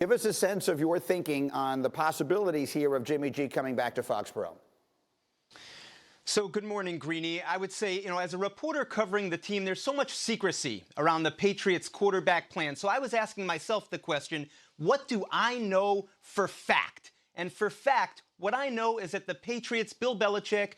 Give us a sense of your thinking on the possibilities here of Jimmy G coming back to Foxborough. So good morning, Greeny. I would say, as a reporter covering the team, there's so much secrecy around the Patriots quarterback plan. So I was asking myself the question, what do I know for fact? And for fact, what I know is that the Patriots, Bill Belichick,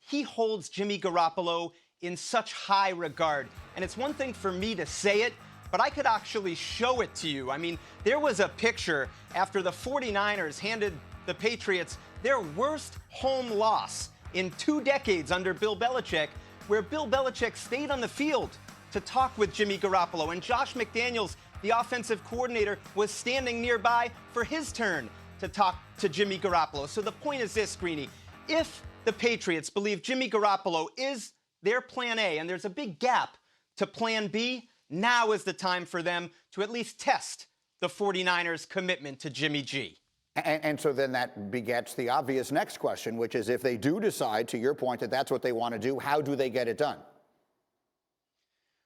he holds Jimmy Garoppolo in such high regard. And it's one thing for me to say it, but I could actually show it to you. I mean, there was a picture after the 49ers handed the Patriots their worst home loss in 2 decades under Bill Belichick, where Bill Belichick stayed on the field to talk with Jimmy Garoppolo. And Josh McDaniels, the offensive coordinator, was standing nearby for his turn to talk to Jimmy Garoppolo. So the point is this, Greeny. If the Patriots believe Jimmy Garoppolo is their plan A and there's a big gap to plan B, now is the time for them to at least test the 49ers' commitment to Jimmy G. And so then that begets the obvious next question, which is if they do decide, to your point, that that's what they want to do, how do they get it done?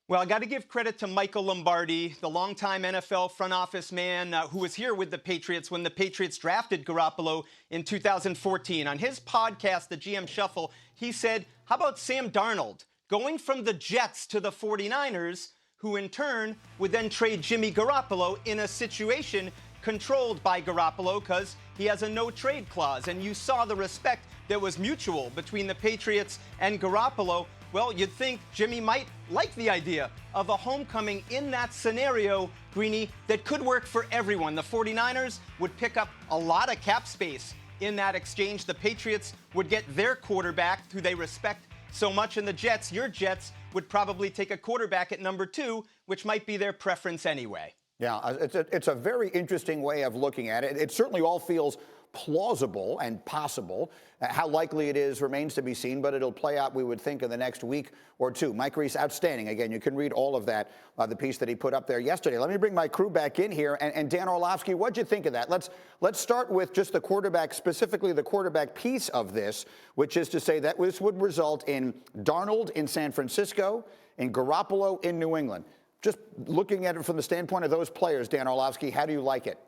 Well, I got to give credit to Michael Lombardi, the longtime NFL front office man who was here with the Patriots when the Patriots drafted Garoppolo in 2014. On his podcast, The GM Shuffle, he said, how about Sam Darnold going from the Jets to the 49ers, who in turn would then trade Jimmy Garoppolo in a situation controlled by Garoppolo because he has a no-trade clause. And you saw the respect that was mutual between the Patriots and Garoppolo. Well, you'd think Jimmy might like the idea of a homecoming in that scenario, Greeny, that could work for everyone. The 49ers would pick up a lot of cap space in that exchange. The Patriots would get their quarterback, who they respect so much, and the Jets, your Jets, would probably take a quarterback at number 2, which might be their preference anyway. Yeah, it's a very interesting way of looking at it. It certainly all feels plausible and possible. How likely it is remains to be seen, but it'll play out, we would think, in the next week or 2. Mike Reiss, outstanding. Again, you can read all of that, the piece that he put up there yesterday. Let me bring my crew back in here. And Dan Orlovsky, what'd you think of that? Let's start with just the quarterback, specifically the quarterback piece of this, which is to say that this would result in Darnold in San Francisco and Garoppolo in New England. Just looking at it from the standpoint of those players, Dan Orlovsky, how do you like it?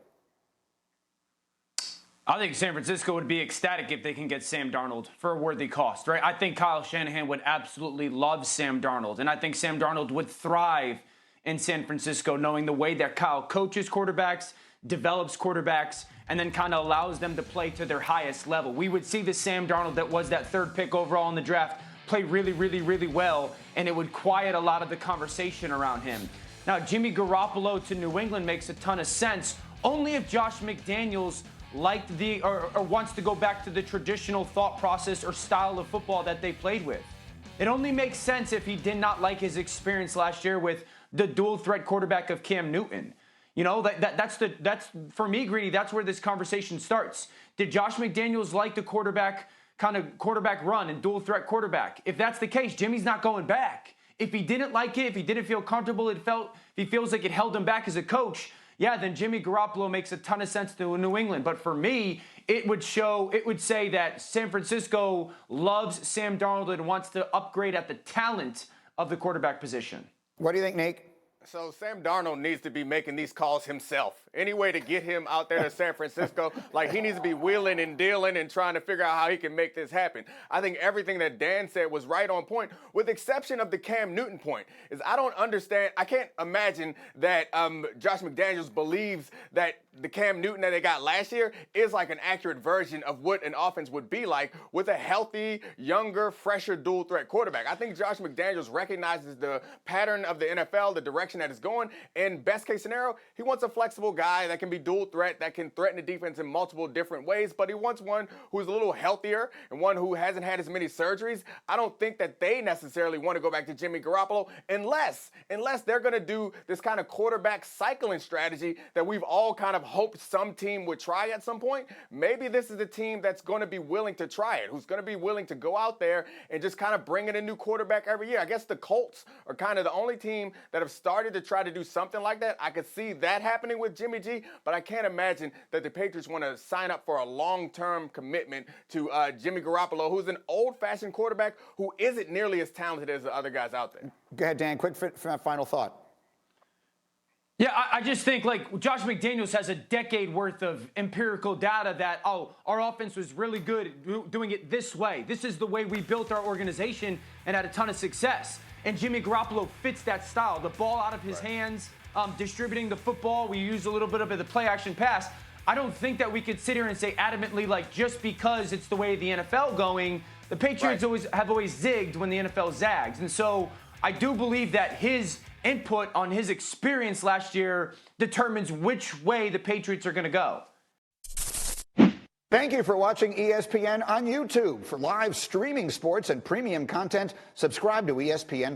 I think San Francisco would be ecstatic if they can get Sam Darnold for a worthy cost, right? I think Kyle Shanahan would absolutely love Sam Darnold, and I think Sam Darnold would thrive in San Francisco, knowing the way that Kyle coaches quarterbacks, develops quarterbacks, and then kind of allows them to play to their highest level. We would see the Sam Darnold that was that 3rd pick overall in the draft play really, really, really well, and it would quiet a lot of the conversation around him. Now, Jimmy Garoppolo to New England makes a ton of sense, only if Josh McDaniels liked or wants to go back to the traditional thought process or style of football that they played with. It only makes sense if he did not like his experience last year with the dual threat quarterback of Cam Newton. You know, that's for me, Greedy, that's where this conversation starts. Did Josh McDaniels like the quarterback run and dual threat quarterback? If that's the case, Jimmy's not going back. If he didn't like it, if he didn't feel comfortable, if he feels like it held him back as a coach, yeah, then Jimmy Garoppolo makes a ton of sense to New England. But for me, it would say that San Francisco loves Sam Darnold and wants to upgrade at the talent of the quarterback position. What do you think, Nate? So Sam Darnold needs to be making these calls himself. Any way to get him out there to San Francisco, like he needs to be wheeling and dealing and trying to figure out how he can make this happen. I think everything that Dan said was right on point, with the exception of the Cam Newton point. Is I don't understand, I can't imagine that Josh McDaniels believes that the Cam Newton that they got last year is like an accurate version of what an offense would be like with a healthy, younger, fresher dual threat quarterback. I think Josh McDaniels recognizes the pattern of the NFL, the direction that it's going, and best case scenario, he wants a flexible guy that can be dual threat, that can threaten the defense in multiple different ways, but he wants one who's a little healthier and one who hasn't had as many surgeries. I don't think that they necessarily want to go back to Jimmy Garoppolo unless they're going to do this kind of quarterback cycling strategy that we've all kind of hoped some team would try at some point. Maybe this is the team that's going to be willing to try it, who's going to be willing to go out there and just kind of bring in a new quarterback every year. I guess the Colts are kind of the only team that have started to try to do something like that. I could see that happening with Jimmy G, but I can't imagine that the Patriots want to sign up for a long-term commitment to Jimmy Garoppolo, who's an old-fashioned quarterback who isn't nearly as talented as the other guys out there. Go ahead, Dan. Quick final thought. Yeah, I just think like Josh McDaniels has a decade worth of empirical data that, our offense was really good doing it this way. This is the way we built our organization and had a ton of success. And Jimmy Garoppolo fits that style. The ball out of his hands, distributing the football. We use a little bit of the play action pass. I don't think that we could sit here and say adamantly, like, just because it's the way the NFL going, the Patriots have always zigged when the NFL zags. And so I do believe that his input on his experience last year determines which way the Patriots are going to go. Thank you for watching ESPN on YouTube. For live streaming sports and premium content, subscribe to ESPN+.